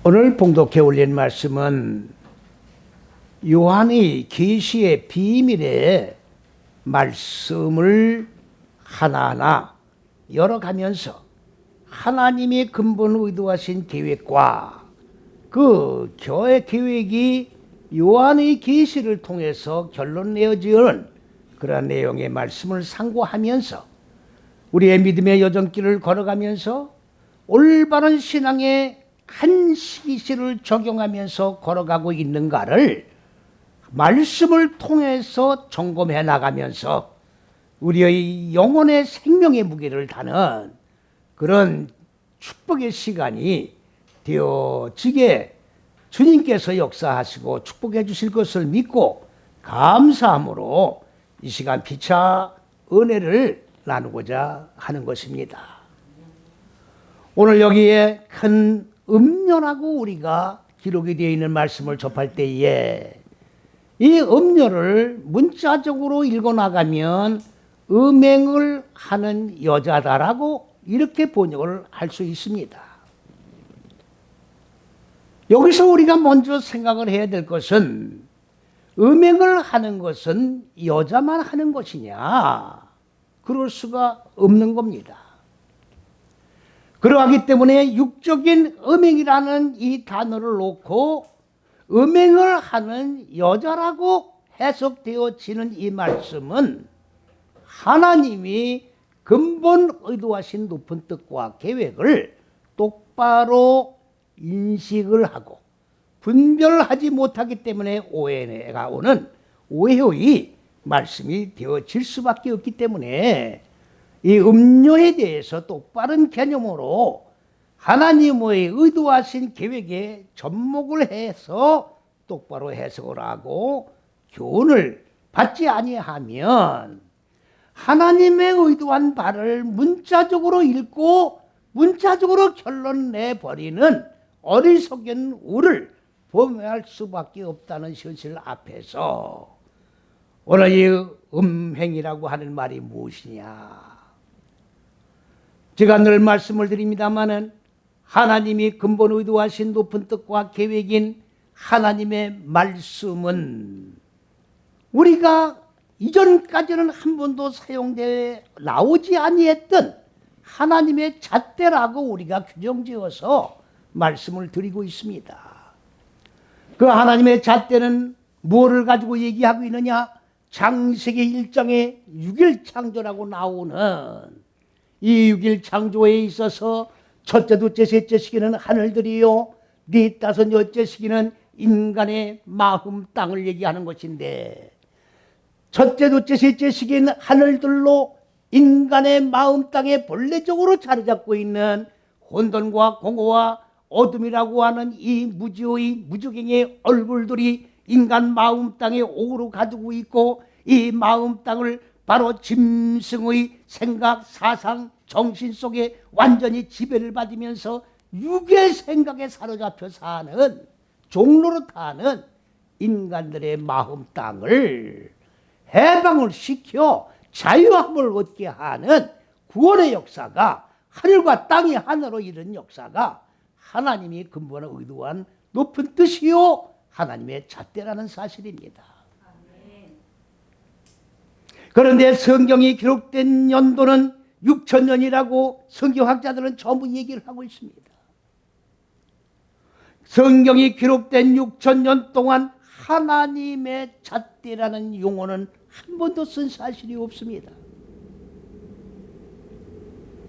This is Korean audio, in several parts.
오늘 봉독해 올린 말씀은 요한의 계시의 비밀의 말씀을 하나하나 열어가면서 하나님의 근본 의도하신 계획과 그 교회 계획이 요한의 계시를 통해서 결론 내어지는 그러한 내용의 말씀을 상고하면서 우리의 믿음의 여정길을 걸어가면서 올바른 신앙의 한 시기시를 적용하면서 걸어가고 있는가를 말씀을 통해서 점검해 나가면서 우리의 영혼의 생명의 무게를 다는 그런 축복의 시간이 되어지게 주님께서 역사하시고 축복해 주실 것을 믿고 감사함으로 이 시간 피차 은혜를 나누고자 하는 것입니다. 오늘 여기에 큰 음료라고 우리가 기록이 되어 있는 말씀을 접할 때에 이 음료를 문자적으로 읽어나가면 음행을 하는 여자다라고 이렇게 번역을 할 수 있습니다. 여기서 우리가 먼저 생각을 해야 될 것은 음행을 하는 것은 여자만 하는 것이냐? 그럴 수가 없는 겁니다. 그러하기 때문에 육적인 음행이라는 이 단어를 놓고 음행을 하는 여자라고 해석되어지는 이 말씀은 하나님이 근본 의도하신 높은 뜻과 계획을 똑바로 인식을 하고 분별하지 못하기 때문에 오해가 오는 오해의 말씀이 되어질 수밖에 없기 때문에 이 음료에 대해서 똑바른 개념으로 하나님의 의도하신 계획에 접목을 해서 똑바로 해석을 하고 교훈을 받지 아니하면 하나님의 의도한 바를 문자적으로 읽고 문자적으로 결론 내버리는 어리석은 우를 범할 수밖에 없다는 현실 앞에서 오늘 이 음행이라고 하는 말이 무엇이냐? 제가 늘 말씀을 드립니다마는 하나님이 근본 의도하신 높은 뜻과 계획인 하나님의 말씀은 우리가 이전까지는 한 번도 사용되어 나오지 아니했던 하나님의 잣대라고 우리가 규정지어서 말씀을 드리고 있습니다. 그 하나님의 잣대는 무엇을 가지고 얘기하고 있느냐? 창세기 1장에 6일 창조라고 나오는 이 6일 창조에 있어서 첫째, 둘째, 셋째 시기는 하늘들이요, 넷, 다섯, 여째 시기는 인간의 마음 땅을 얘기하는 것인데 첫째, 둘째, 셋째 시기는 하늘들로 인간의 마음 땅에 본래적으로 자리 잡고 있는 혼돈과 공허와 어둠이라고 하는 이 무지의 무주경의 얼굴들이 인간 마음 땅에 옥으로 가두고 있고 이 마음 땅을 바로 짐승의 생각, 사상, 정신 속에 완전히 지배를 받으면서 육의 생각에 사로잡혀 사는 종로로 타는 인간들의 마음 땅을 해방을 시켜 자유함을 얻게 하는 구원의 역사가 하늘과 땅이 하나로 이른 역사가 하나님이 근본에 의도한 높은 뜻이요 하나님의 잣대라는 사실입니다. 그런데 성경이 기록된 연도는 6,000년이라고 성경학자들은 전부 얘기를 하고 있습니다. 성경이 기록된 6,000년 동안 하나님의 잣대라는 용어는 한 번도 쓴 사실이 없습니다.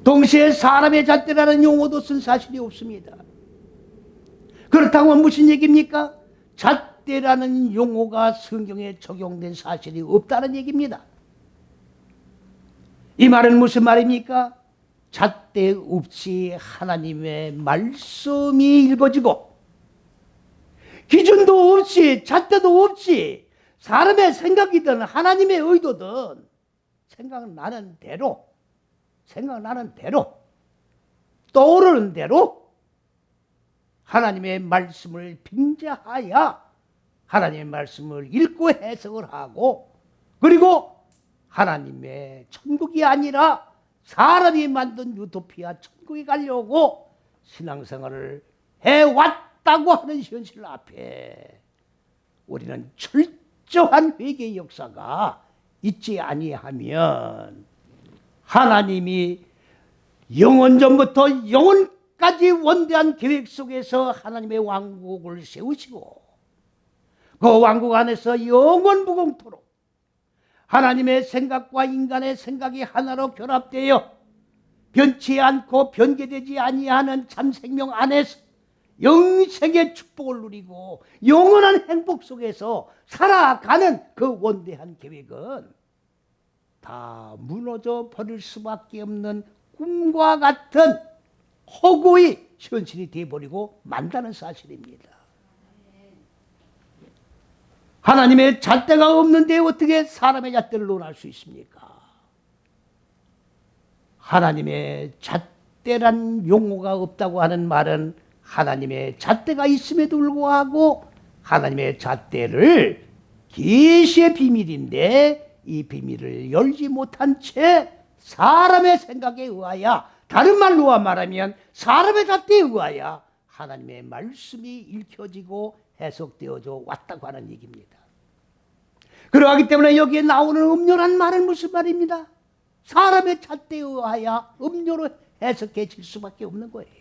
동시에 사람의 잣대라는 용어도 쓴 사실이 없습니다. 그렇다고 무슨 얘기입니까? 잣대라는 용어가 성경에 적용된 사실이 없다는 얘기입니다. 이 말은 무슨 말입니까? 잣대 없이 하나님의 말씀이 읽어지고 기준도 없이 잣대도 없이 사람의 생각이든 하나님의 의도든 생각나는 대로 떠오르는 대로 하나님의 말씀을 빙자하여 하나님의 말씀을 읽고 해석을 하고 그리고 하나님의 천국이 아니라 사람이 만든 유토피아 천국에 가려고 신앙생활을 해왔다 없다고 하는 현실 앞에 우리는 철저한 회개의 역사가 있지 아니하면 하나님이 영원전부터 영원까지 원대한 계획 속에서 하나님의 왕국을 세우시고 그 왕국 안에서 영원무궁토록 하나님의 생각과 인간의 생각이 하나로 결합되어 변치 않고 변개되지 아니하는 참생명 안에서 영생의 축복을 누리고 영원한 행복 속에서 살아가는 그 원대한 계획은 다 무너져 버릴 수밖에 없는 꿈과 같은 허구의 현실이 되어버리고 만다는 사실입니다. 하나님의 잣대가 없는데 어떻게 사람의 잣대를 논할 수 있습니까? 하나님의 잣대란 용어가 없다고 하는 말은 하나님의 잣대가 있음에도 불구하고 하나님의 잣대를 계시의 비밀인데 이 비밀을 열지 못한 채 사람의 생각에 의하여, 다른 말로 말하면 사람의 잣대에 의하여 하나님의 말씀이 읽혀지고 해석되어져 왔다고 하는 얘기입니다. 그러하기 때문에 여기에 나오는 음료란 말은 무슨 말입니다? 사람의 잣대에 의하여 음료로 해석해질 수밖에 없는 거예요.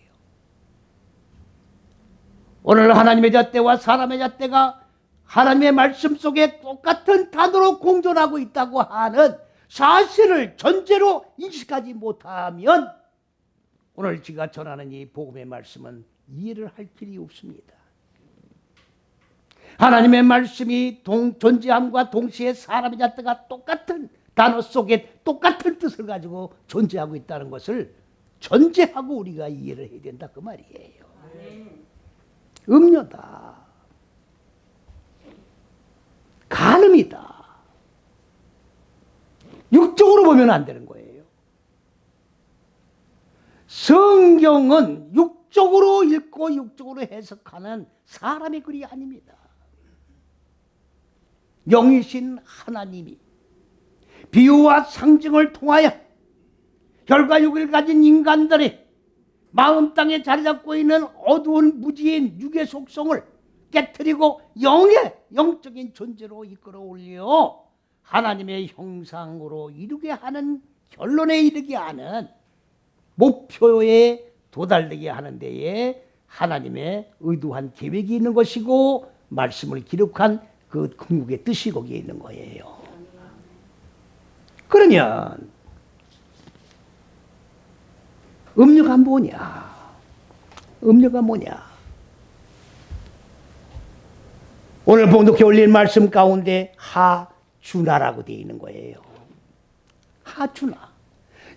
오늘 하나님의 잣대와 사람의 잣대가 하나님의 말씀 속에 똑같은 단어로 공존하고 있다고 하는 사실을 전제로 인식하지 못하면 오늘 제가 전하는 이 복음의 말씀은 이해를 할 길이 없습니다. 하나님의 말씀이 존재함과 동시에 사람의 잣대가 똑같은 단어 속에 똑같은 뜻을 가지고 존재하고 있다는 것을 전제하고 우리가 이해를 해야 된다 그 말이에요. 음료다, 간음이다, 육적으로 보면 안 되는 거예요. 성경은 육적으로 읽고 육적으로 해석하는 사람의 글이 아닙니다. 영이신 하나님이 비유와 상징을 통하여 혈과 육을 가진 인간들이 마음 땅에 자리 잡고 있는 어두운 무지인 육의 속성을 깨트리고 영적인 존재로 이끌어 올려 하나님의 형상으로 이루게 하는, 결론에 이르게 하는, 목표에 도달되게 하는 데에 하나님의 의도한 계획이 있는 것이고 말씀을 기록한 그 궁극의 뜻이 거기에 있는 거예요. 그러면 음료가 뭐냐? 음료가 뭐냐? 오늘 봉독해 올린 말씀 가운데 하주나라고 되어 있는 거예요. 하주나.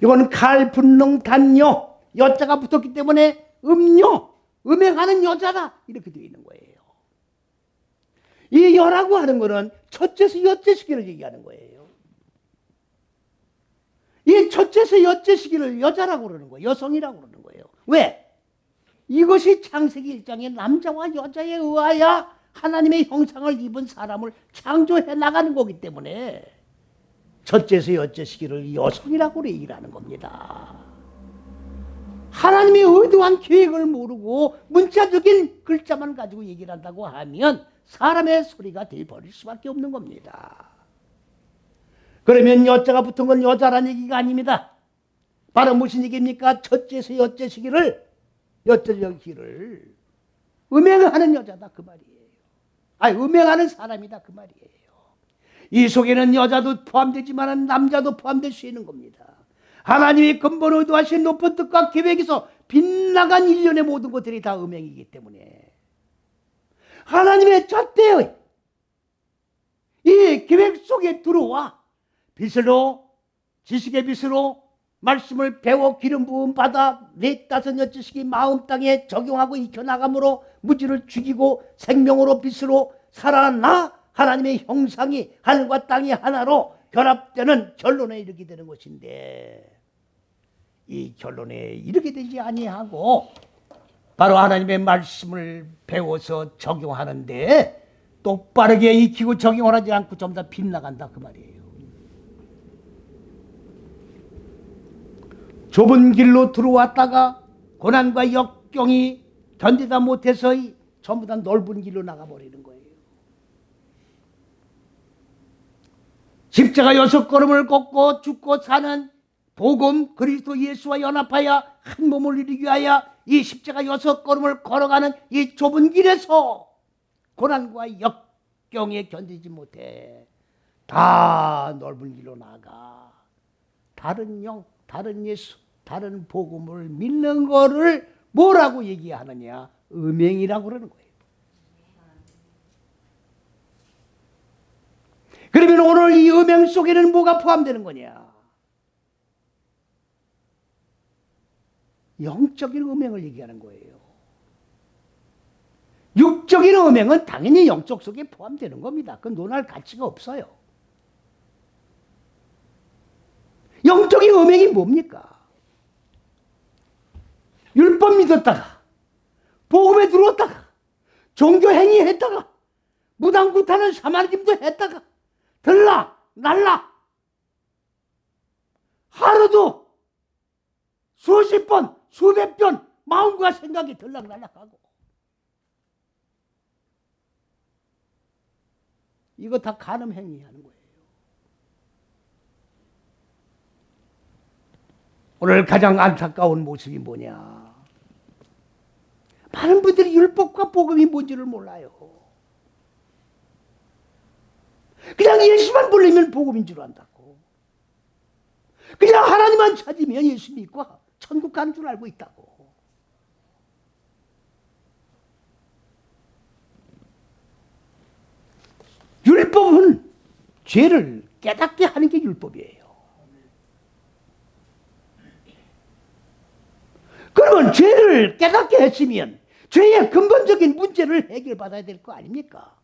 이건 칼분농 단요, 여자가 붙었기 때문에 음료, 음행하는 여자다 이렇게 되어 있는 거예요. 이 여라고 하는 것은 첫째서 여째 시기를 얘기하는 거예요. 이 첫째서 여째 시기를 여자라고 그러는 거예요. 여성이라고 그러는 거예요. 왜? 이것이 창세기 1장의 남자와 여자에 의하여 하나님의 형상을 입은 사람을 창조해 나가는 거기 때문에 첫째서 여째 시기를 여성이라고 얘기를 하는 겁니다. 하나님의 의도한 계획을 모르고 문자적인 글자만 가지고 얘기를 한다고 하면 사람의 소리가 되어버릴 수밖에 없는 겁니다. 그러면 여자가 붙은 건 여자란 얘기가 아닙니다. 바로 무슨 얘기입니까? 첫째에서 여째 시기를, 여째 시기를 음행하는 여자다 그 말이에요. 아니, 음행하는 사람이다 그 말이에요. 이 속에는 여자도 포함되지만 남자도 포함될 수 있는 겁니다. 하나님이 근본 의도하신 높은 뜻과 계획에서 빗나간 일련의 모든 것들이 다 음행이기 때문에 하나님의 잣대의 이 계획 속에 들어와 빛으로, 지식의 빛으로 말씀을 배워 기름 부음 받아 4, 5, 6씩이 마음 땅에 적용하고 익혀나감으로 무지를 죽이고 생명으로 빛으로 살아나 하나님의 형상이 하늘과 땅이 하나로 결합되는 결론에 이르게 되는 것인데, 이 결론에 이르게 되지 아니하고 바로 하나님의 말씀을 배워서 적용하는데 똑바르게 익히고 적용을 하지 않고 좀 더 빗나간다 그 말이에요. 좁은 길로 들어왔다가 고난과 역경이 견디다 못해서 전부 다 넓은 길로 나가버리는 거예요. 십자가 6걸음을 걷고 죽고 사는 복음 그리스도 예수와 연합하여 한 몸을 이루기 위하여 이 십자가 6걸음을 걸어가는 이 좁은 길에서 고난과 역경에 견디지 못해 다 넓은 길로 나가 다른 영, 다른 예수, 다른 복음을 믿는 거를 뭐라고 얘기하느냐? 음행이라고 그러는 거예요. 그러면 오늘 이 음행 속에는 뭐가 포함되는 거냐? 영적인 음행을 얘기하는 거예요. 육적인 음행은 당연히 영적 속에 포함되는 겁니다. 그건 논할 가치가 없어요. 영적인 음행이 뭡니까? 율법 믿었다가 복음에 들어왔다가 종교 행위했다가 무당구타는 사마리즘도 했다가 들라 날라 하루도 수십 번 수백 번 마음과 생각이 들락날락하고 이거 다 간음 행위하는 거예요. 오늘 가장 안타까운 모습이 뭐냐? 많은 분들이 율법과 복음이 뭔지를 몰라요. 그냥 예수만 불리면 복음인 줄 안다고. 그냥 하나님만 찾으면 예수 믿고 천국 가는 줄 알고 있다고. 율법은 죄를 깨닫게 하는 게 율법이에요. 그러면 죄를 깨닫게 했으면 죄의 근본적인 문제를 해결받아야 될 거 아닙니까?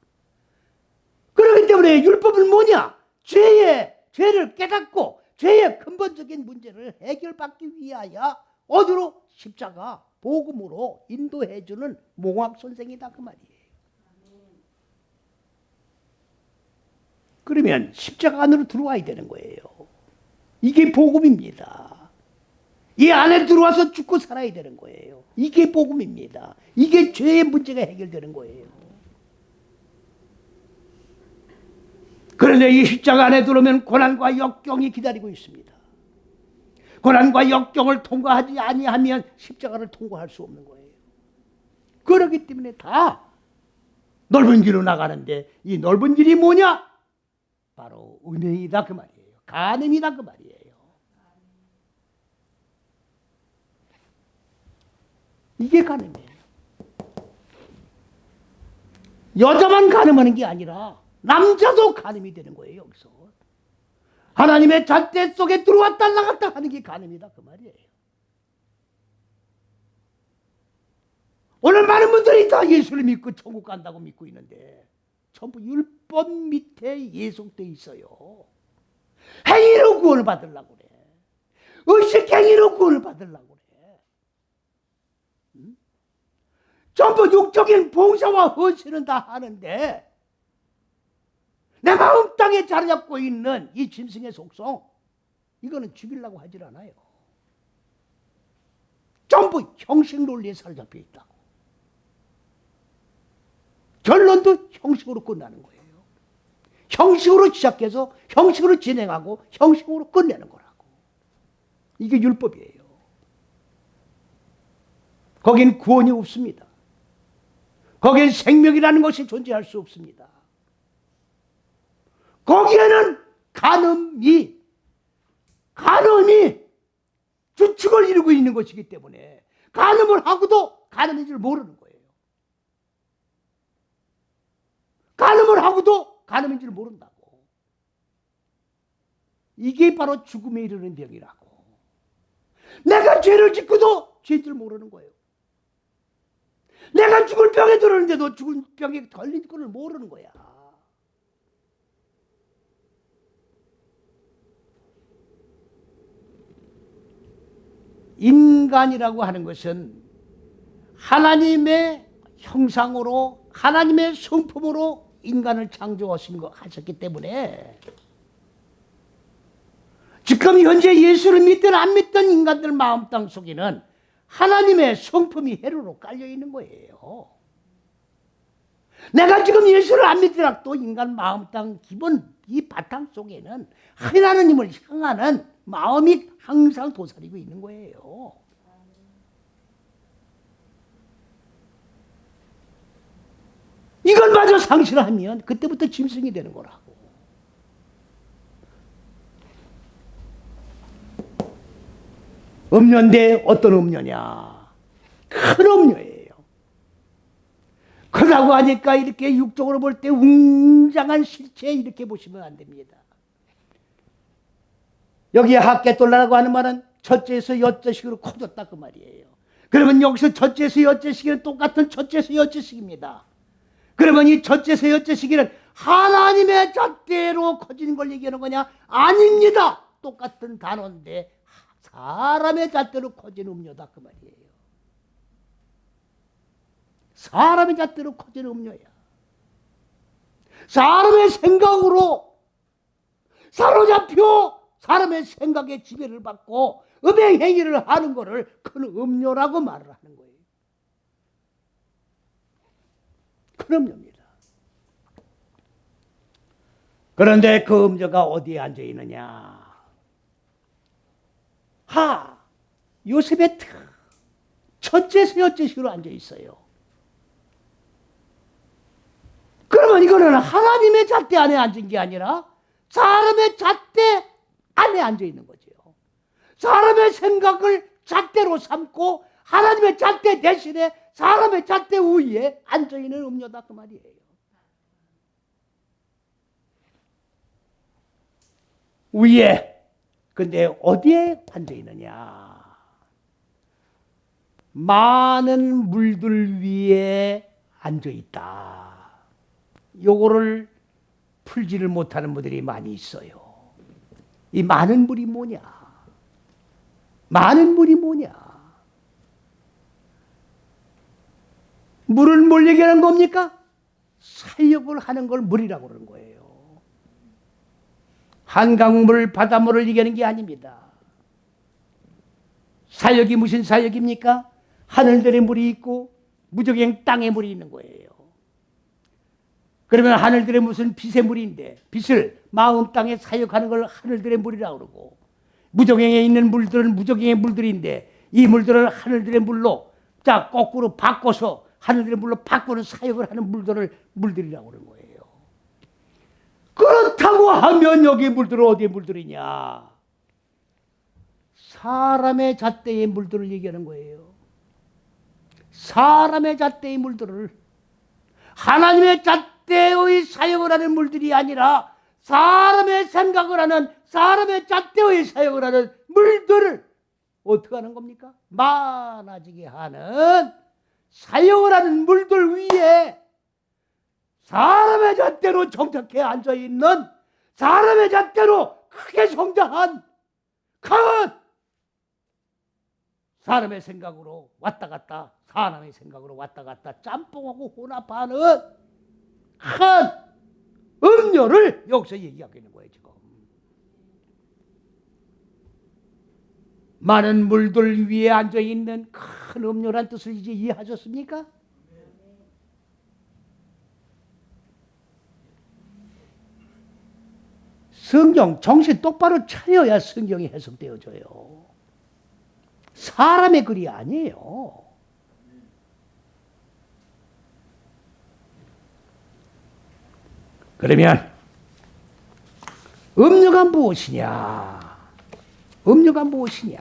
그렇기 때문에 율법은 뭐냐? 죄를 깨닫고 죄의 근본적인 문제를 해결받기 위하여 어디로? 십자가, 복음으로 인도해주는 몽학선생이다 그 말이에요. 그러면 십자가 안으로 들어와야 되는 거예요. 이게 복음입니다. 이 안에 들어와서 죽고 살아야 되는 거예요. 이게 복음입니다. 이게 죄의 문제가 해결되는 거예요. 그런데 이 십자가 안에 들어오면 고난과 역경이 기다리고 있습니다. 고난과 역경을 통과하지 아니하면 십자가를 통과할 수 없는 거예요. 그렇기 때문에 다 넓은 길로 나가는데 이 넓은 길이 뭐냐? 바로 음행이다 그 말이에요. 간음이다 그 말이에요. 이게 간음이에요. 여자만 간음하는 게 아니라 남자도 간음이 되는 거예요. 여기서 하나님의 잣대 속에 들어왔다 나갔다 하는 게 간음이다 그 말이에요. 오늘 많은 분들이 다 예수를 믿고 천국 간다고 믿고 있는데 전부 율법 밑에 예속돼 있어요. 행위로 구원을 받으려고 그래. 의식 행위로 구원을 받으려고 그래. 전부 육적인 봉사와 헌신은 다 하는데 내 마음 땅에 자리 잡고 있는 이 짐승의 속성 이거는 죽이려고 하질 않아요. 전부 형식 논리에 사로잡혀 있다고. 결론도 형식으로 끝나는 거예요. 형식으로 시작해서 형식으로 진행하고 형식으로 끝내는 거라고. 이게 율법이에요. 거긴 구원이 없습니다. 거긴 생명이라는 것이 존재할 수 없습니다. 거기에는 간음이 주축을 이루고 있는 것이기 때문에 간음을 하고도 간음인 줄 모르는 거예요. 간음을 하고도 간음인 줄 모른다고. 이게 바로 죽음에 이르는 병이라고. 내가 죄를 짓고도 죄인 줄 모르는 거예요. 내가 죽을 병에 들었는데도 죽을 병에 걸린 걸 모르는 거야. 인간이라고 하는 것은 하나님의 형상으로 하나님의 성품으로 인간을 하셨기 때문에 지금 현재 예수를 믿든 안 믿든 인간들 마음 땅 속에는 하나님의 성품이 해로로 깔려 있는 거예요. 내가 지금 예수를 안 믿더라도 인간 마음 땅 기본 이 바탕 속에는 하나님을 향하는 마음이 항상 도사리고 있는 거예요. 이걸 마저 상실하면 그때부터 짐승이 되는 거라고. 음료인데 어떤 음료냐? 큰 음료예요. 그러고 하니까 이렇게 육적으로 볼 때 웅장한 실체 이렇게 보시면 안 됩니다. 여기 학개돌라라고 하는 말은 첫째에서 여째식으로 커졌다 그 말이에요. 그러면 여기서 첫째에서 여째식은 똑같은 첫째에서 여째식입니다. 그러면 이 첫째에서 여째식은 하나님의 잣대로 커지는 걸 얘기하는 거냐? 아닙니다. 똑같은 단어인데 사람의 잣대로 커진 음료다 그 말이에요. 사람의 잣대로 커진 음료야. 사람의 생각으로 사로잡혀 사람의 생각에 지배를 받고 음행행위를 하는 것을 큰 음료라고 말을 하는 거예요. 큰 음료입니다. 그런데 그 음료가 어디에 앉아 있느냐? 요셉의 첫째에서 여째식으로 앉아 있어요. 그러면 이거는 하나님의 잣대 안에 앉은 게 아니라 사람의 잣대 안에 앉아 있는 거죠. 사람의 생각을 잣대로 삼고 하나님의 잣대 대신에 사람의 잣대 위에 앉아 있는 음료다 그 말이에요. 위에. 근데 어디에 앉아 있느냐? 많은 물들 위에 앉아 있다. 요거를 풀지를 못하는 분들이 많이 있어요. 이 많은 물이 뭐냐? 많은 물이 뭐냐? 물은 뭘 얘기하는 겁니까? 사역을 하는 걸 물이라고 그러는 거예요. 한강물, 바닷물을 얘기하는 게 아닙니다. 사역이 무슨 사역입니까? 하늘들의 물이 있고 무적행 땅의 물이 있는 거예요. 그러면 하늘들의 무슨 빛의 물인데 빛을 마음 땅에 사역하는 걸 하늘들의 물이라고 그러고 무적행에 있는 물들은 무적행의 물들인데 이 물들을 하늘들의 물로 거꾸로 바꿔서 하늘들의 물로 바꾸는 사역을 하는 물들이라고 그러는 거예요. 그렇다고 하면 여기 물들은 어디에 물들이냐? 사람의 잣대의 물들을 얘기하는 거예요. 사람의 잣대의 물들을 하나님의 잣대의 사역을 하는 물들이 아니라 사람의 생각을 하는 사람의 잣대의 사역을 하는 물들을 어떻게 하는 겁니까? 많아지게 하는 사역을 하는 물들 위에 사람의 잣대로 정착해 앉아있는 사람의 잣대로 크게 성장한 큰 사람의 생각으로 왔다 갔다 사람의 생각으로 왔다 갔다 짬뽕하고 혼합하는 큰 음료를 여기서 얘기하고 있는 거예요. 지금 많은 물들 위에 앉아있는 큰 음료란 뜻을 이제 이해하셨습니까? 성경 정신 똑바로 차려야 성경이 해석되어져요. 사람의 글이 아니에요. 그러면 음료가 무엇이냐? 음료가 무엇이냐?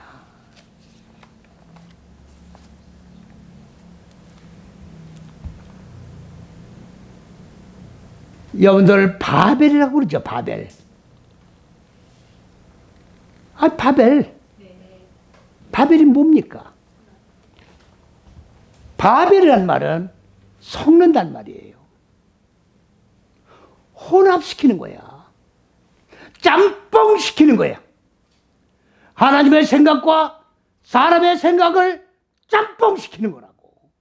여러분들 바벨이라고 그러죠. 바벨. 바벨. 바벨이 뭡니까? 바벨이란 말은 섞는단 말이에요. 혼합시키는 거야. 짬뽕시키는 거야. 하나님의 생각과 사람의 생각을 짬뽕시키는 거라고.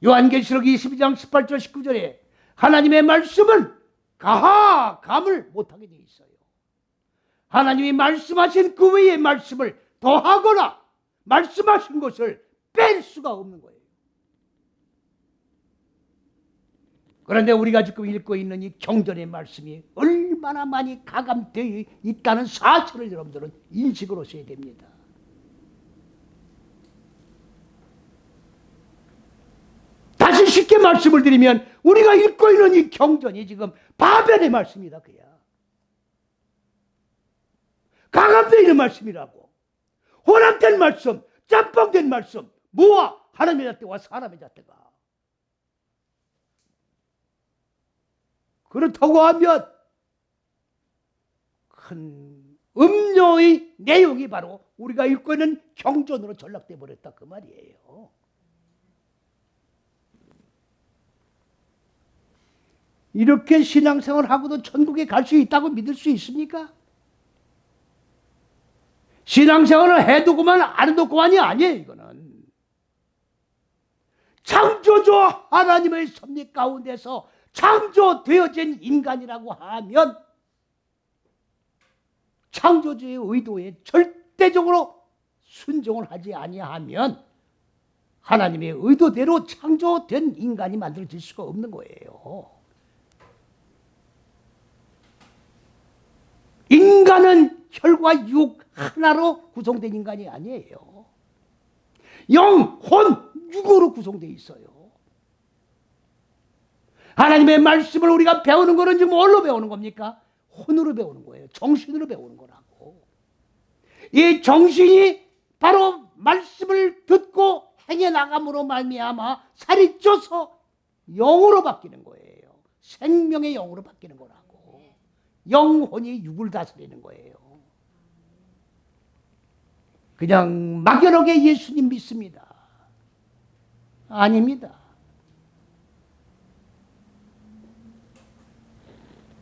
요한계시록 22장 18절 19절에 하나님의 말씀은 감을 못하게 돼 있어요. 하나님이 말씀하신 그 외의 말씀을 더하거나 말씀하신 것을 뺄 수가 없는 거예요. 그런데 우리가 지금 읽고 있는 이 경전의 말씀이 얼마나 많이 가감되어 있다는 사실을 여러분들은 인식을 하셔야 됩니다. 다시 쉽게 말씀을 드리면 우리가 읽고 있는 이 경전이 지금 바벨의 말씀이다 그야. 가감되어 있는 말씀이라고. 혼합된 말씀, 짬뽕된 말씀. 뭐와? 하나님의 잣대와 사람의 잣대가. 그렇다고 하면 큰 음료의 내용이 바로 우리가 읽고 있는 경전으로 전락돼 버렸다 그 말이에요. 이렇게 신앙생활을 하고도 천국에 갈 수 있다고 믿을 수 있습니까? 신앙생활을 해두고만 안 해두고만이 아니에요. 이거는 창조주 하나님의 섭리 가운데서 창조되어진 인간이라고 하면 창조주의 의도에 절대적으로 순종을 하지 아니하면 하나님의 의도대로 창조된 인간이 만들어질 수가 없는 거예요. 인간은 혈과 육 하나로 구성된 인간이 아니에요. 영, 혼, 육으로 구성되어 있어요. 하나님의 말씀을 우리가 배우는 거는 지금 뭘로 배우는 겁니까? 혼으로 배우는 거예요. 정신으로 배우는 거라고. 이 정신이 바로 말씀을 듣고 행해 나감으로 말미암아 살이 쪄서 영으로 바뀌는 거예요. 생명의 영으로 바뀌는 거라고. 영혼이 육을 다스리는 거예요. 그냥 막연하게 예수님 믿습니다. 아닙니다.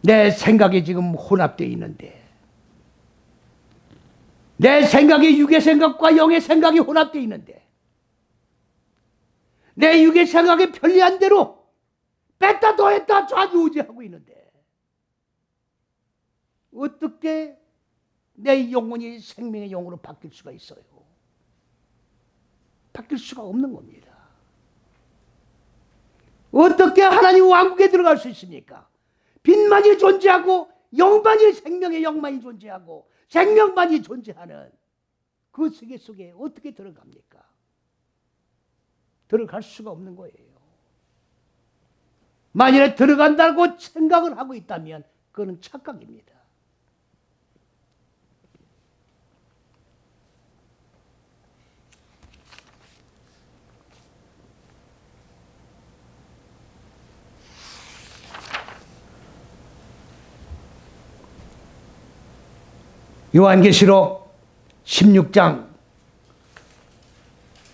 내 생각이 지금 혼합되어 있는데, 내 생각이 육의 생각과 영의 생각이 혼합되어 있는데, 내 육의 생각에 편리한 대로 뺐다 더했다 좌지우지하고 있는데 어떻게 내 영혼이 생명의 영으로 바뀔 수가 있어요? 바뀔 수가 없는 겁니다. 어떻게 하나님 왕국에 들어갈 수 있습니까? 빛만이 존재하고 영만이 생명의 영만이 존재하고 생명만이 존재하는 그 세계 속에 어떻게 들어갑니까? 들어갈 수가 없는 거예요. 만일에 들어간다고 생각을 하고 있다면 그건 착각입니다. 요한계시록 16장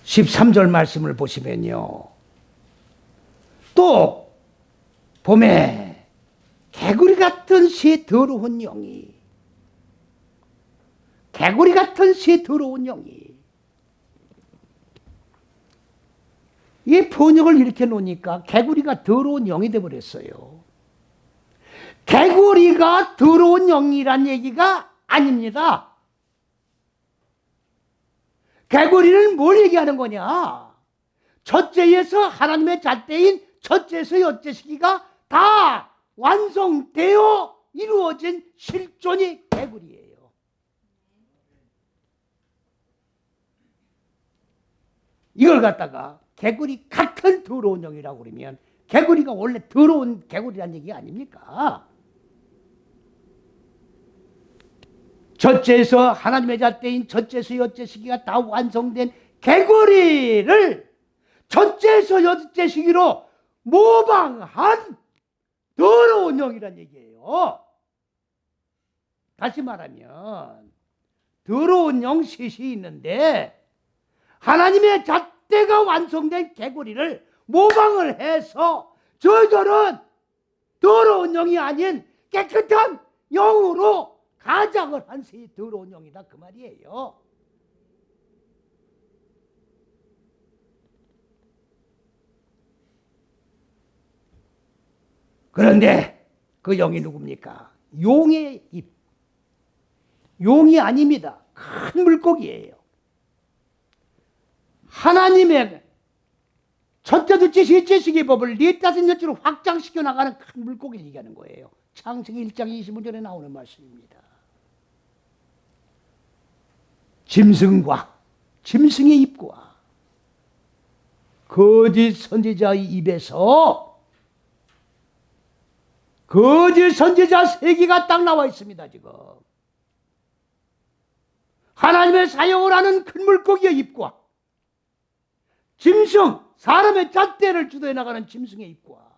13절 말씀을 보시면요. 또 봄에 개구리 같은 새 더러운 영이 개구리 같은 새 더러운 영이 이 번역을 이렇게 놓으니까 개구리가 더러운 영이 되어버렸어요. 개구리가 더러운 영이란 얘기가 아닙니다. 개구리는 뭘 얘기하는 거냐? 첫째에서 하나님의 잣대인 첫째에서 여째 시기가 다 완성되어 이루어진 실존이 개구리예요. 이걸 갖다가 개구리 같은 더러운 영이라고 그러면 개구리가 원래 더러운 개구리란 얘기 아닙니까? 첫째에서 하나님의 잣대인 첫째에서 여째 시기가 다 완성된 개구리를 첫째에서 여째 시기로 모방한 더러운 영이란 얘기예요. 다시 말하면 더러운 영 셋이 있는데 하나님의 잣대가 완성된 개구리를 모방을 해서 저들은 더러운 영이 아닌 깨끗한 영으로 가장을 한 새 더러운 영이다 그 말이에요. 그런데 그 영이 누굽니까? 용의 입. 용이 아닙니다. 큰 물고기예요. 하나님의 첫째, 둘째, 셋째 시기의 법을 넷다섯 여째로 확장시켜 나가는 큰 물고기를 얘기하는 거예요. 창세기 1장 25절에 나오는 말씀입니다. 짐승과 짐승의 입과 거짓 선지자의 입에서 거짓 선지자 세 개가 딱 나와 있습니다. 지금 하나님의 사역을 하는 큰 물고기의 입과 짐승, 사람의 잣대를 주도해 나가는 짐승의 입과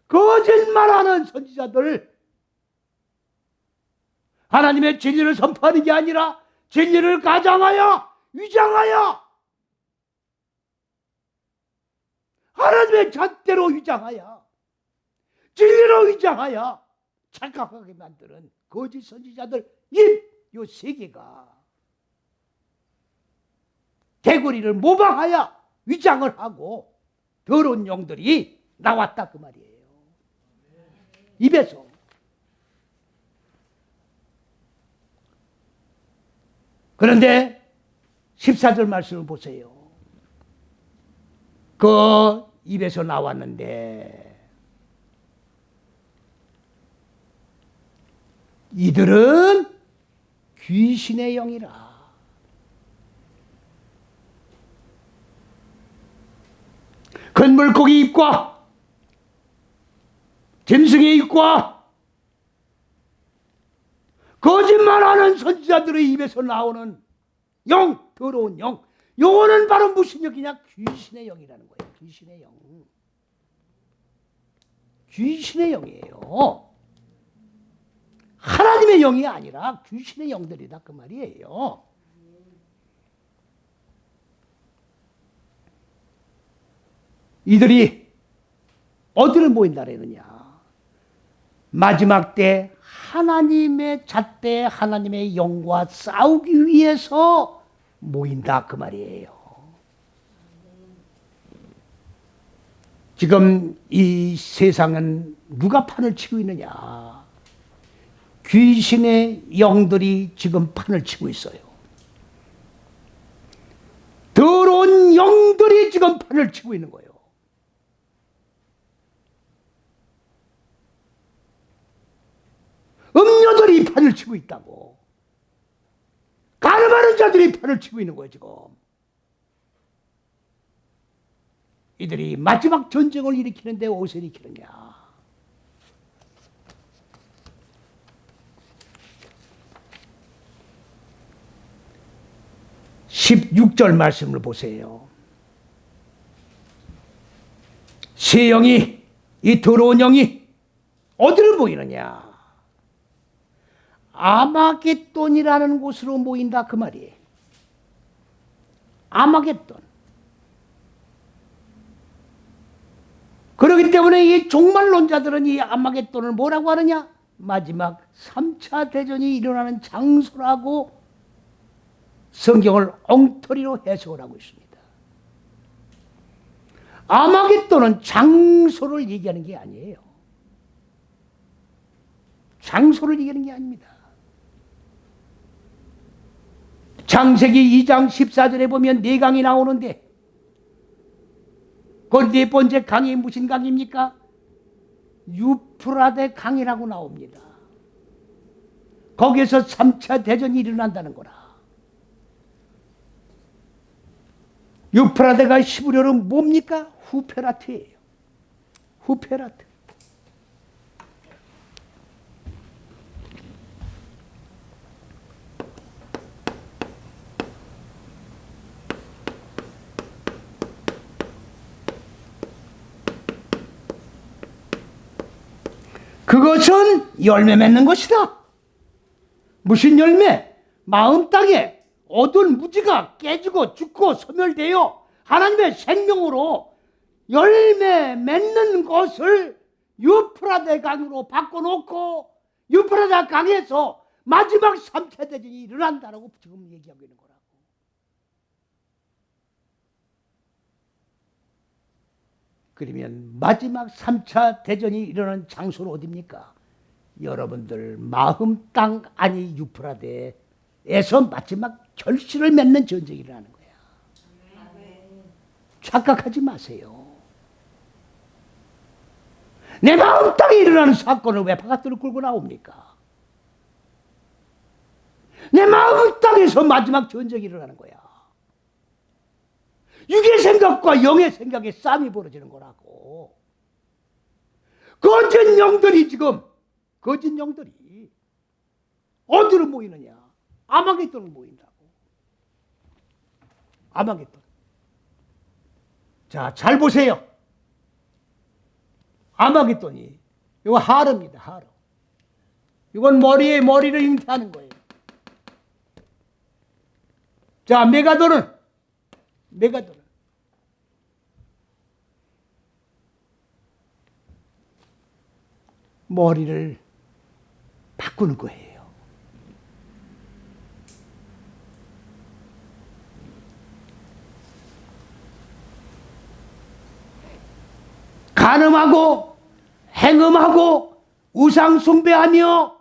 거짓말하는 선지자들, 하나님의 진리를 선포하는 게 아니라 진리를 가장하여 위장하여 하나님의 잣대로 위장하여 진리로 위장하여 착각하게 만드는 거짓 선지자들 입, 요 세 개가 개구리를 모방하여 위장을 하고 더러운 영들이 나왔다 그 말이에요. 입에서. 그런데 14절 말씀을 보세요. 그 입에서 나왔는데 이들은 귀신의 영이라. 큰 물고기 입과 짐승의 입과 거짓말하는 선지자들의 입에서 나오는 영, 더러운 영, 영혼은 바로 무슨 영이냐? 귀신의 영이라는 거예요. 귀신의 영. 귀신의 영이에요. 하나님의 영이 아니라 귀신의 영들이다 그 말이에요. 이들이 어디를 모인다 그러느냐? 마지막 때 하나님의 잣대, 하나님의 영과 싸우기 위해서 모인다 그 말이에요. 지금 이 세상은 누가 판을 치고 있느냐? 귀신의 영들이 지금 판을 치고 있어요. 더러운 영들이 지금 판을 치고 있는 거예요. 음녀들이 판을 치고 있다고. 가늠하는 자들이 판을 치고 있는 거예요 지금. 이들이 마지막 전쟁을 일으키는데 어디서 일으키느냐? 16절 말씀을 보세요. 새 영이, 이 더러운 영이 어디를 모이느냐? 아마겟돈이라는 곳으로 모인다 그 말이에요. 아마겟돈. 그렇기 때문에 이 종말론자들은 이 아마겟돈을 뭐라고 하느냐? 마지막 3차 대전이 일어나는 장소라고 성경을 엉터리로 해석을 하고 있습니다. 아마겟돈은 장소를 얘기하는 게 아니에요. 장소를 얘기하는 게 아닙니다. 창세기 2장 14절에 보면 네 강이 나오는데 그 네 번째 강이 무슨 강입니까? 유프라데 강이라고 나옵니다. 거기에서 3차 대전이 일어난다는 거라. 유프라데가 히브리어로 뭡니까? 후페라트예요. 후페라트. 그것은 열매 맺는 것이다. 무슨 열매? 마음 땅에 어두운 무지가 깨지고 죽고 소멸되어 하나님의 생명으로 열매 맺는 것을 유프라데 강으로 바꿔놓고 유프라데 강에서 마지막 3차 대전이 일어난다라고 지금 얘기하고 있는 거라고. 그러면 마지막 3차 대전이 일어나는 장소는 어디입니까? 여러분들 마음 땅 아니 유프라데에서 마지막 결실을 맺는 전쟁이 일어나는 거야. 착각하지 마세요. 내 마음 땅에 일어나는 사건을 왜 바깥으로 끌고 나옵니까? 내 마음 땅에서 마지막 전쟁이 일어나는 거야. 육의 생각과 영의 생각의 싸움이 벌어지는 거라고. 거짓 영들이 지금, 거짓 영들이 어디로 모이느냐? 아마겟돈으로 모인다고. 아마겟돈. 자, 잘 보세요. 아마겟돈이 이거 하르입니다. 하르. 이건 머리에 머리를 잉태하는 거예요. 자, 메가돈은 머리를 바꾸는 거예요. 간음하고 행음하고 우상 숭배하며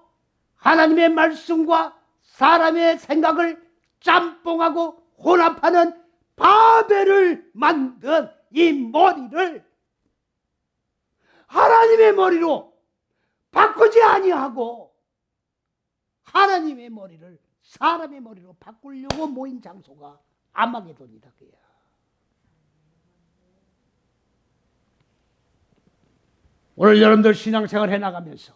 하나님의 말씀과 사람의 생각을 짬뽕하고 혼합하는 바벨을 만든 이 머리를 하나님의 머리로 바꾸지 아니하고 하나님의 머리를 사람의 머리로 바꾸려고 모인 장소가 아마겟돈이다. 그야. 오늘 여러분들 신앙생활 해나가면서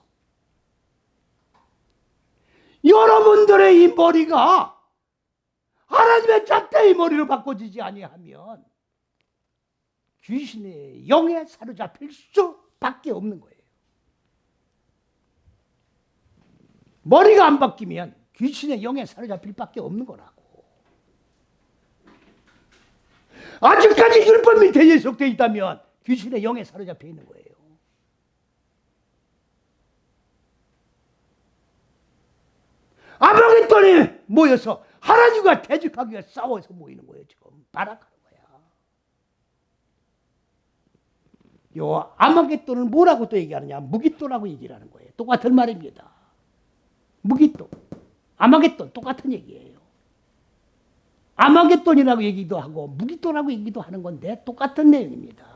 여러분들의 이 머리가 하나님의 잣대의 머리로 바꿔지지 아니하면 귀신의 영에 사로잡힐 수밖에 없는 거예요. 머리가 안 바뀌면 귀신의 영에 사로잡힐 밖에 없는 거라고. 아직까지 율법 밑에 예속되어 있다면 귀신의 영에 사로잡혀 있는 거예요. 아마겟돈이 모여서 하나님과 대적하기 위해 싸워서 모이는 거예요. 지금 발악하는 거야. 요 아마겟돈을 뭐라고 또 얘기하느냐? 무기또라고 얘기를 하는 거예요. 똑같은 말입니다. 무기또, 아마겟돈 똑같은 얘기예요. 아마겟돈이라고 얘기도 하고 무기또라고 얘기도 하는 건데 똑같은 내용입니다.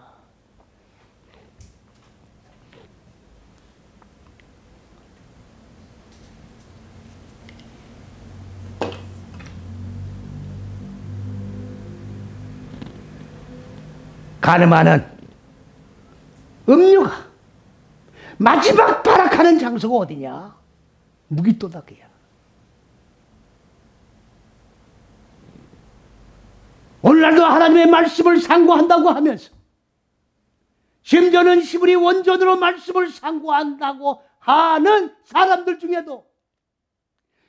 가늠하는 음료가 마지막 발악하는 장소가 어디냐? 무기또다 그야. 오늘날도 하나님의 말씀을 상고한다고 하면서 심지어는 히브리 원전으로 말씀을 상고한다고 하는 사람들 중에도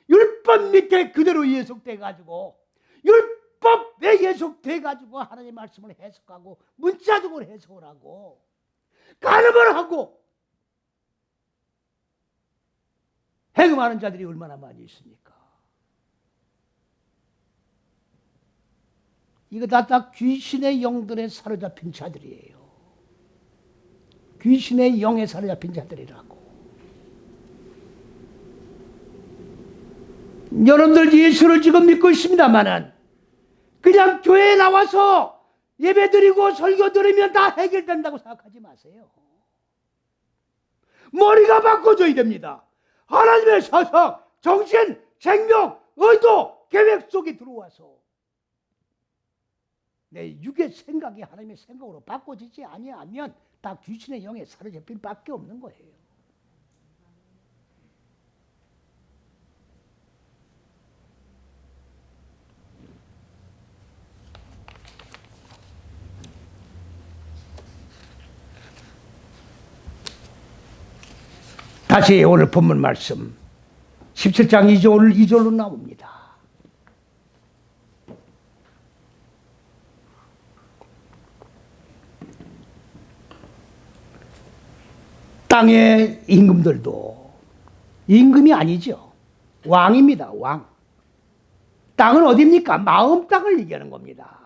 율법 밑에 그대로 예속돼 가지고 율법에 예속돼 가지고 하나님의 말씀을 해석하고 문자적으로 해석을 하고 간음을 하고 행음하는 자들이 얼마나 많이 있습니까? 이거 다 귀신의 영들에 사로잡힌 자들이에요. 귀신의 영에 사로잡힌 자들이라고. 여러분들 예수를 지금 믿고 있습니다만은 그냥 교회에 나와서 예배 드리고 설교 들으면 다 해결된다고 생각하지 마세요. 머리가 바꿔줘야 됩니다. 하나님의 사상, 정신, 생명, 의도, 계획 속에 들어와서 내 육의 생각이 하나님의 생각으로 바꿔지지 아니하면 다 귀신의 영에 사로잡힐 밖에 없는 거예요. 다시 오늘 본문 말씀 17장 2절로 나옵니다. 땅의 임금들도 임금이 아니죠. 왕입니다. 왕. 땅은 어디입니까? 마음 땅을 얘기하는 겁니다.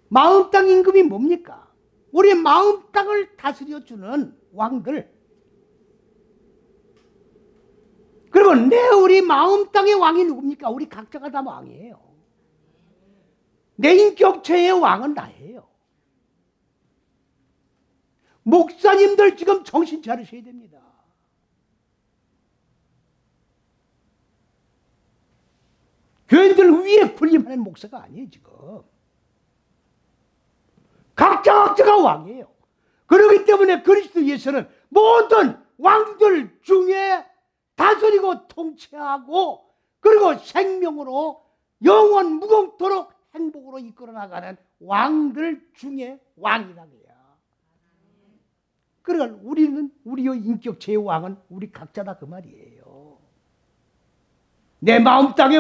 마음 땅 임금이 뭡니까? 우리 마음 땅을 다스려주는 왕들. 그러면 우리 마음 땅의 왕이 누굽니까? 우리 각자가 다 왕이에요. 내 인격체의 왕은 나예요. 목사님들 지금 정신 차리셔야 됩니다. 교인들 위에 군림하는 목사가 아니에요, 지금. 각자가 왕이에요. 그렇기 때문에 그리스도 예수는 모든 왕들 중에 다스리고 통치하고 그리고 생명으로 영원 무궁토록 행복으로 이끌어 나가는 왕들 중에 왕이라고요. 그러니까 우리는 우리의 인격체의 왕은 우리 각자다 그 말이에요. 내 마음 땅의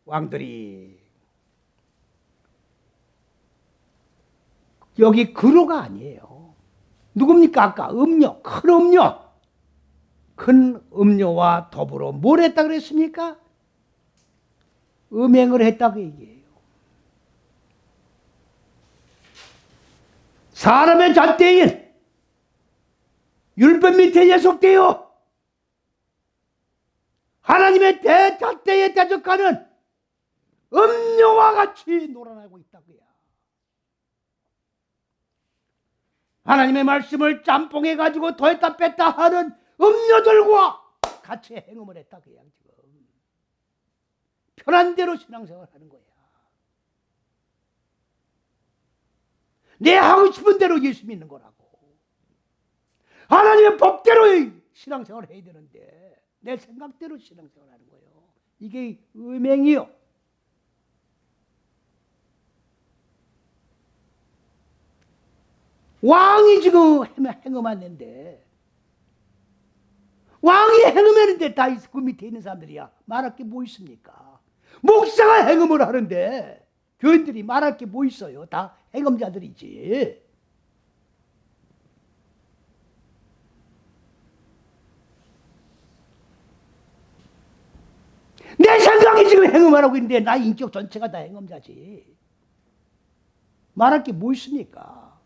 왕들이 여기 그로가 아니에요. 누굽니까? 아까 음료, 큰 음료와 더불어 뭘 했다 그랬습니까? 음행을 했다고 얘기해요. 사람의 잣대인 율법 밑에 예속되어 하나님의 대잣대에 대적하는 음료와 같이 놀아나고 있다고요. 하나님의 말씀을 짬뽕해 가지고 더했다 뺐다 하는 음료들과 같이 행음을 했다고요. 지금 편한 대로 신앙생활 하는 거야. 내 하고 싶은 대로 예수 믿는 거라고. 하나님의 법대로 신앙생활을 해야 되는데 내 생각대로 신앙생활 하는 거예요. 이게 음행이요. 왕이 지금 행음하는데 왕이 행음하는데 다 그 밑에 있는 사람들이야 말할 게 뭐 있습니까? 목사가 행음을 하는데 교인들이 말할 게 뭐 있어요? 다 행음자들이지. 내 생각이 지금 행음을 하고 있는데 나 인격 전체가 다 행음자지. 말할 게 뭐 있습니까?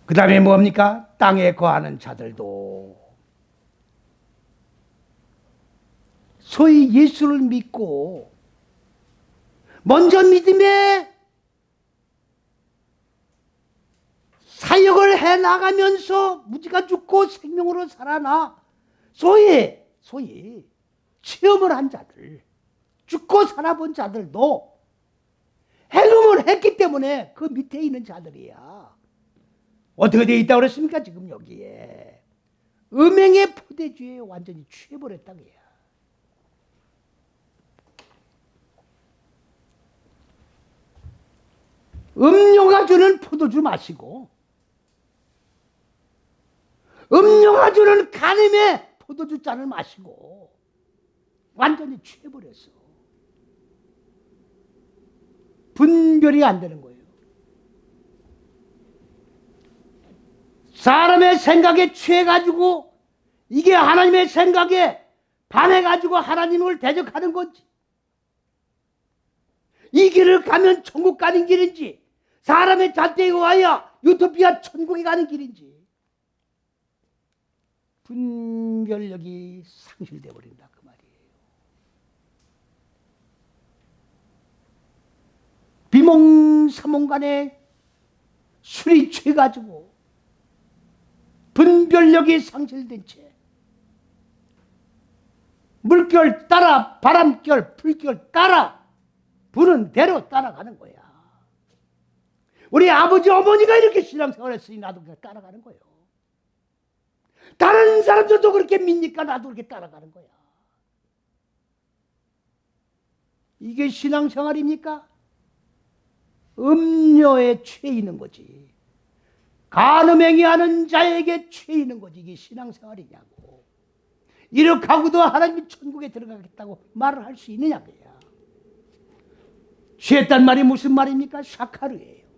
그 다음에 뭡니까? 땅에 거하는 자들도 소위 예수를 믿고 먼저 믿음에 사역을 해나가면서 무지가 죽고 생명으로 살아나 소위 체험을 한 자들, 죽고 살아본 자들도 행음을 했기 때문에 그 밑에 있는 자들이야. 어떻게 되어 있다고 그랬습니까? 지금 여기에 음행의 포대주에 완전히 취해버렸다고 해요. 음료가 주는 포도주 마시고 음료가 주는 간음의 포도주 잔을 마시고 완전히 취해버렸어. 분별이 안 되는 거예요. 사람의 생각에 취해가지고 이게 하나님의 생각에 반해가지고 하나님을 대적하는 건지 이 길을 가면 천국 가는 길인지 사람의 잣대에 의하여 유토피아 천국에 가는 길인지 분별력이 상실되어 버린다 그 말이에요. 비몽사몽간에 술이 취해가지고 분별력이 상실된 채 물결 따라 바람결 풀결 따라 부는 대로 따라가는 거야. 우리 아버지 어머니가 이렇게 신앙생활 했으니 나도 그냥 따라가는 거예요. 다른 사람들도 그렇게 믿니까 나도 그렇게 따라가는 거야. 이게 신앙생활입니까? 음료에 취해 있는 거지. 간음행위 하는 자에게 취해 있는 거지. 이게 신앙생활이냐고. 이렇게 하고도 하나님이 천국에 들어가겠다고 말을 할 수 있느냐고요. 취했단 말이 무슨 말입니까? 샤카르예요.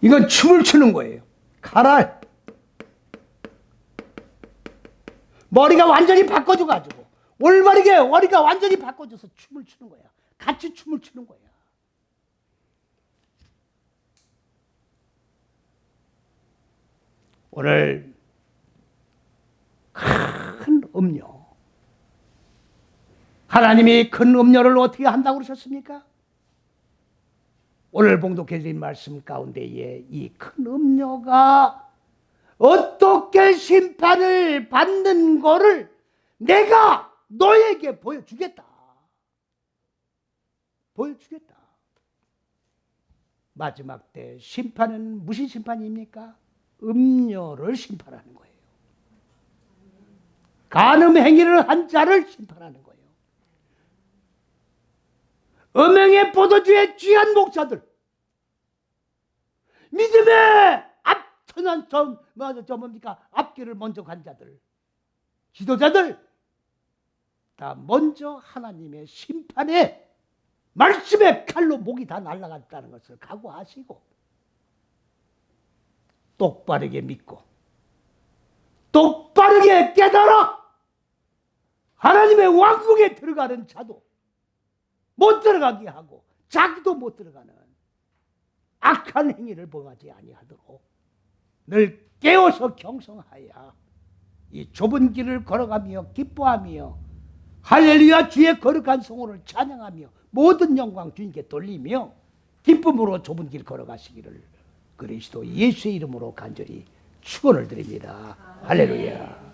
이건 춤을 추는 거예요. 칼알. 머리가 완전히 바꿔줘가지고 올바르게 머리가 완전히 바꿔줘서 춤을 추는 거야. 같이 춤을 추는 거야. 오늘 큰 음료, 하나님이 큰 음료를 어떻게 한다고 그러셨습니까? 오늘 봉독해 드린 말씀 가운데에 이 큰 음료가 어떻게 심판을 받는 거를 내가 너에게 보여주겠다. 보여주겠다. 마지막 때 심판은 무슨 심판입니까? 음료를 심판하는 거예요. 간음 행위를 한 자를 심판하는 거예요. 음행의 포도주에 취한 목사들, 믿음의 앞선한 앞길을 먼저 간 자들, 지도자들 다 먼저 하나님의 심판에 말씀의 칼로 목이 다 날아갔다는 것을 각오하시고 똑바르게 믿고 똑바르게 깨달아 하나님의 왕국에 들어가는 자도 못 들어가게 하고 자기도 못 들어가는 악한 행위를 범하지 아니하도록 늘 깨어서 경성하여 이 좁은 길을 걸어가며 기뻐하며 할렐루야 주의 거룩한 성호를 찬양하며 모든 영광 주님께 돌리며 기쁨으로 좁은 길 걸어가시기를 그리스도 예수의 이름으로 간절히 축원을 드립니다. 할렐루야.